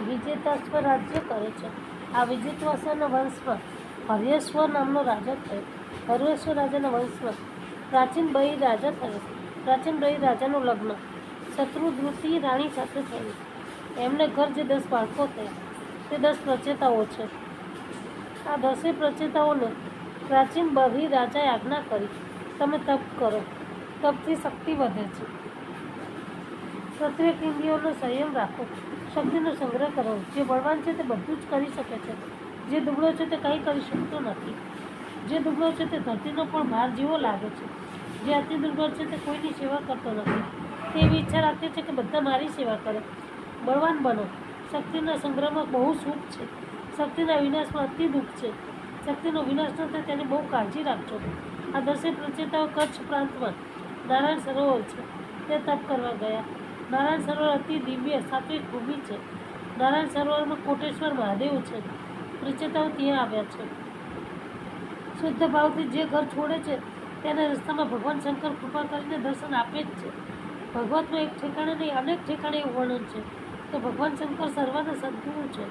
વિજેતા સ્વરાજ્ય કરે છે. આ વિજેતાશ્વના વંશમાં હર્યેશ્વર નામનો રાજા થયો. હર્યેશ્વર રાજાના વંશમાં પ્રાચીન બહિ રાજા થયો. પ્રાચીન બહિ રાજાનું લગ્ન શત્રુદ્રુતિ રાણી સાથે થયું. એમને ઘર જે 10 બાળકો થયા તે 10 પ્રચેતાઓ છે. આ 10 પ્રચેતાઓને પ્રાચીન બહિ રાજાએ આજ્ઞા કરી, તમે તપ કરો. તપથી શક્તિ વધે છે. પ્રત્યેક ઇન્દ્રિયોનો સંયમ રાખો. શક્તિનો સંગ્રહ કરો. જે બળવાન છે તે બધું જ કરી શકે છે. જે દુબળો છે તે કંઈ કરી શકતો નથી. જે દુબળો છે તે ધરતીનો પણ ભાર જેવો લાગે છે. જે અતિ દુર્બળ છે તે કોઈની સેવા કરતો નથી. તે એવી ઈચ્છા રાખે છે કે બધા મારી સેવા કરે. બળવાન બનો. શક્તિના સંગ્રહમાં બહુ સુખ છે. શક્તિના વિનાશમાં અતિ દુઃખ છે. શક્તિનો વિનાશ ન થાય તેની બહુ કાળજી રાખજો. આ 10 પ્રચેતાઓ કચ્છ પ્રાંતમાં નારાયણ સરોવર છે તે તપ કરવા ગયા. નારાયણ સરોવર અતિ દિવ્ય સાત્વિક ભૂમિ છે. નારાયણ સરોવરમાં કોટેશ્વર મહાદેવ છે. પ્રચેતાઓ ત્યાં આવ્યા છે. શુદ્ધ ભાવથી જે ઘર છોડે છે તેના રસ્તામાં ભગવાન શંકર કૃપા કરીને દર્શન આપે જ છે. ભગવતનું એક ઠેકાણે નહીં અનેક ઠેકાણે એવું વર્ણન છે કે ભગવાન શંકર સર્વના સદગુરુ છે.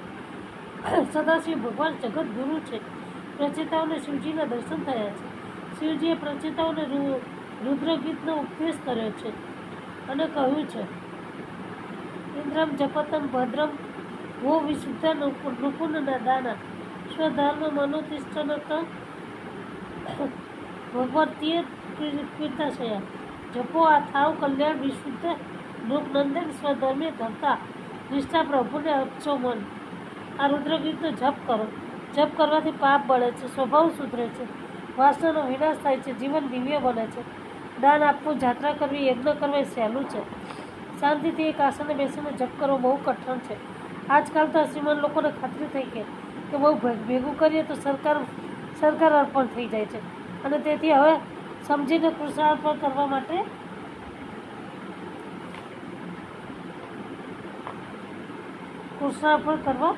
સદાશિવ ભગવાન જગતગુરુ છે. પ્રચેતાઓને શિવજીના દર્શન થયા છે. શિવજીએ પ્રચેતાઓને રુદ્રગીતનો ઉપદેશ કર્યો છે અને કહ્યું છે, ઇન્દ્રમ જપતમ ભદ્રમ વો વિશુદ્ધ નૃપુન દાના સ્વધર્મ મનોતિષ્ઠનક ભગવતીય કીર્તાશયા જપો આ થાવ કલ્યાણ વિશુદ્ધ નૃપનંદન સ્વધર્મે ધરતા નિષ્ઠા પ્રભુને અપશો મન. આ રુદ્રગીતનો જપ કરો. જપ કરવાથી પાપ બળે છે, સ્વભાવ સુધરે છે, વાસનાનો વિનાશ થાય છે, જીવન દિવ્ય બને છે. દાન આપવું, જાત્રા કરવી, યજ્ઞ કરવા એ સહેલું છે. શાંતિથી એક આસને બેસીને જપ કરવો બહુ કઠણ છે. આજકાલ તો શ્રીમાન લોકોને ખાતરી થઈ ગઈ કે બહુ ભેગું કરીએ તો સરકાર અર્પણ થઈ જાય છે અને તેથી હવે સમજીને કૃષ્ણાર્પણ કરવા માટે કૃષ્ણાર્પણ કરવા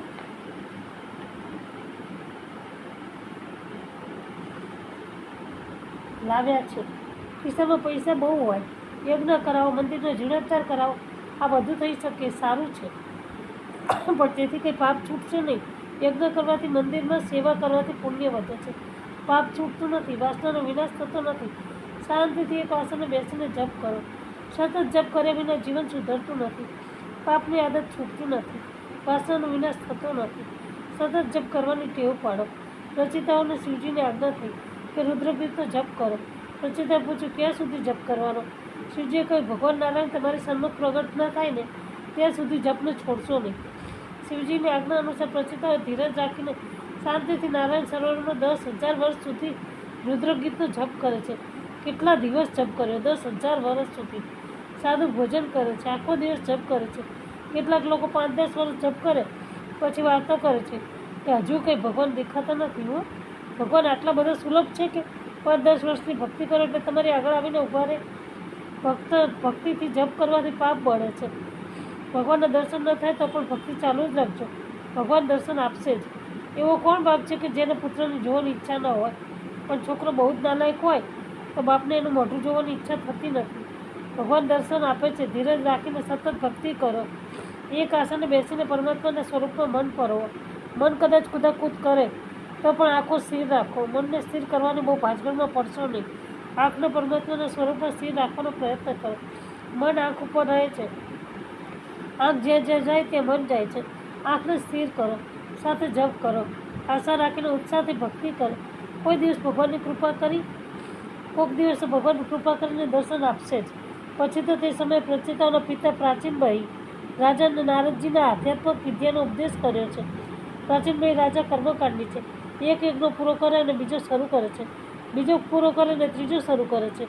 લાવ્યા છે. ખિસ્સામાં પૈસા બહુ હોય, યજ્ઞ કરાવો, મંદિરનો જીર્ણોદ્ધાર કરાવો, આ બધું થઈ શકે, સારું છે, પણ તેથી કંઈ પાપ છૂટશે નહીં. યજ્ઞ કરવાથી, મંદિરમાં સેવા કરવાથી પુણ્ય વધે છે. પાપ છૂટતું નથી, વાસનાનો વિનાશ થતો નથી. શાંતિથી એક આસને બેસીને જપ કરો. સતત જપ કર્યા વિના જીવન સુધરતું નથી. પાપની આદત છૂટતી નથી. વાસનાનો વિનાશ થતો નથી. સતત જપ કરવાની ટેવ પાડો. રચિતાઓને શિવજીની આજ્ઞા થઈ કે રુદ્રગીતનો જપ કરો. રચિતાએ પૂછ્યું, ક્યાં સુધી જપ કરવાનો? શિવજીએ કહ્યું, ભગવાન નારાયણ તમારી સન્મુખ પ્રગટ ન થાય ને ત્યાં સુધી જપને છોડશો નહીં. શિવજીની આજ્ઞા અનુસાર પ્રચેતાઓએ ધીરજ રાખીને શાંતિથી નારાયણ સરોવરમાં 10,000 વર્ષ સુધી રુદ્રગીતનો જપ કરે છે. કેટલા દિવસ જપ કર્યો? 10,000 વર્ષ સુધી. સાદું ભોજન કરે છે, આખો દિવસ જપ કરે છે. કેટલાક લોકો 5-10 વર્ષ જપ કરે પછી વાર્તા કરે છે કે હજુ કંઈ ભગવાન દેખાતા નથી. હો, ભગવાન આટલા બધા સુલભ છે કે 5-10 વર્ષની ભક્તિ કરો એટલે તમારી આગળ આવીને ઊભા રહે. ભક્તિથી જપ કરવાથી પાપ બળે છે. ભગવાનના દર્શન ન થાય તો પણ ભક્તિ ચાલુ જ રાખજો, ભગવાન દર્શન આપશે જ. એવો કોણ બાપ છે કે જેને પુત્રની જોવાની ઈચ્છા ન હોય, પણ છોકરો બહુ જ નાલાયક હોય તો બાપને એનું મોઢું જોવાની ઈચ્છા થતી નથી. ભગવાન દર્શન આપે છે. ધીરજ રાખીને સતત ભક્તિ કરો. એક આસને બેસીને પરમાત્માના સ્વરૂપમાં મન પરોવો. મન કદાચ કુદાકૂદ કરે તો પણ આંખો સ્થિર રાખો. મનને સ્થિર કરવાની બહુ ભાજગડમાં પડશો નહીં. આંખને પરમાત્માના સ્વરૂપમાં સ્થિર રાખવાનો પ્રયત્ન કરો. મન આંખ ઉપર રહે છે. આંખ જ્યાં જ્યાં જાય ત્યાં મન જાય છે. આંખને સ્થિર કરો, સાથે જપ કરો. આશા રાખીને ઉત્સાહથી ભક્તિ કરો. કોઈ દિવસ ભગવાનની કૃપા કરી, કોઈક દિવસે ભગવાનની કૃપા કરીને દર્શન આપશે જ. પછી તો તે સમયે પ્રચેતાઓના પિતા પ્રાચીન બહિ રાજાને નારદજીના આધ્યાત્મિક વિદ્યાનો ઉપદેશ કર્યો છે. પ્રાચીન બહિ રાજા કર્મકાંડી છે. એક યજ્ઞ પૂરો કરે અને બીજો શરૂ કરે છે, બીજો પૂરો કરે અને ત્રીજો શરૂ કરે છે.